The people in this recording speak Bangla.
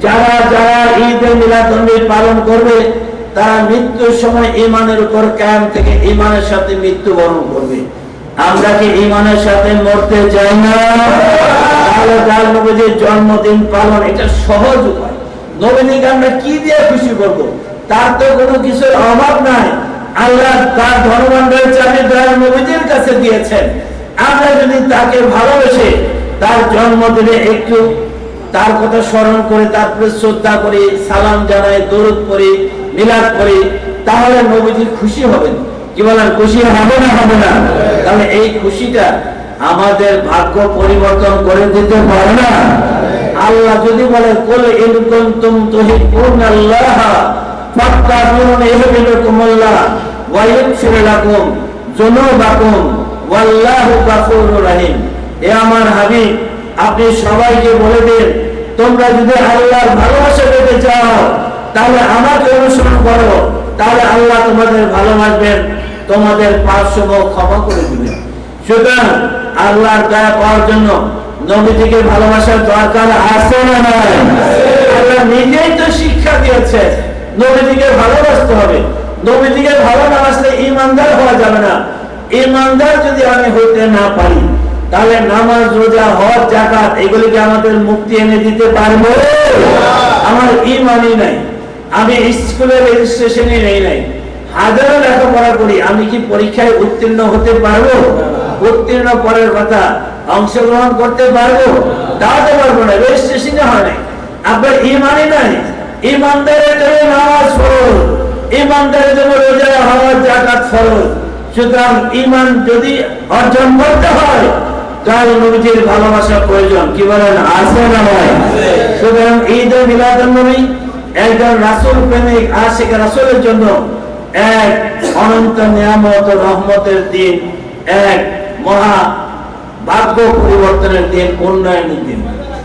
যারা যারা ঈদে মিলাদুন্নবী পালন করবে তারা মৃত্যুর সময় ঈমানের উপর কায়েম থেকে ঈমানের সাথে মৃত্যুবরণ করবে। আমরা কি ঈমানের সাথে মরতে চাই না? তাহলে তার নবীজির জন্মদিন পালন এটা সহজ উপায়। নবীজিকে আমরা কি দিয়ে খুশি করব? তার তো কোনো কিছুর অভাব নাই। আল্লাহ তার ধনভাণ্ডারের চাবি তার নবীজির কাছে দিয়েছেন। আমরা যদি তাকে ভালোবেসে তার জন্মদিনে একটু তার কথা স্মরণ করে তারপরে শ্রদ্ধা করি, সালাম জানাই, দরুদ পড়ি, মিলাদ করি, তাহলে নবীজি খুশি হবেন। কি বলেন, খুশি হবে না? হবে না? তাহলে এই খুশিটা আমাদের ভাগ্য পরিবর্তন করে দিতে পারে না? আল্লাহ যদি বলে কুল ইন কুনতুম তুহিব্বুনাল্লাহ ফাত্তাবিউনি ইউহিব্বুকুমুল্লাহ ওয়া ইয়াগফির লাকুম যুনুবাকুম ওয়াল্লাহু গফুরুর রহিম। হে আমার হাবিব, আপনি সবাইকে বলে দিন, তোমরা যদি আল্লাহর ভালোবাসা পেতে চাও তাহলে আমাকে অনুসরণ করো, তাহলে আল্লাহ তোমাদের ভালোবাসবেন, তোমাদের পাপসমূহ ক্ষমা করে দিবেন। সুতরাং আল্লাহর দয়া পাওয়ার জন্য নবীজিকে ভালোবাসার দরকার আছে না নাই? আল্লাহ নিজেই তো শিক্ষা দিয়েছে নবীজিকে ভালোবাসতে হবে। নবীজিকে ভালো না বাসলে ঈমানদার হওয়া যাবে না। ঈমানদার যদি আমি হইতে না পারি তাহলে নামাজ, রোজা, হজ, যাকাত এগুলিকে আমাদের মুক্তি এনে দিতে পারবো? আমার ঈমানই নাই। আমি স্কুলের রেজিস্ট্রেশনই নেই নাই, হাজারো লেখাপড়া করি, আমি কি পরীক্ষায় উত্তীর্ণ হতে পারবো? উত্তীর্ণ পরের কথা, অংশগ্রহণ করতে পারবো? দাঁড়াতে পারবো না, রেজিস্ট্রেশনে হয় নাই। আপনার ঈমানই নাই। ঈমানদারের জন্য নামাজ ফরজ, ঈমানদারের জন্য রোজা, হজ, যাকাত ফরজ। সুতরাং ঈমান যদি অর্জন করতে হয় তাহলে নবীজির ভালোবাসা প্রয়োজন। কি বলেন, আছে না ভাই? সুতরাং ঈদে মিলাদুন্নবী একজন রাসূল প্রেমিক আশিক রাসূলের জন্য এক অনন্ত নিয়ামত ও রহমতের দিন, এক মহা ভাগ্য পরিবর্তনের দিন, উন্নয়নের দিন।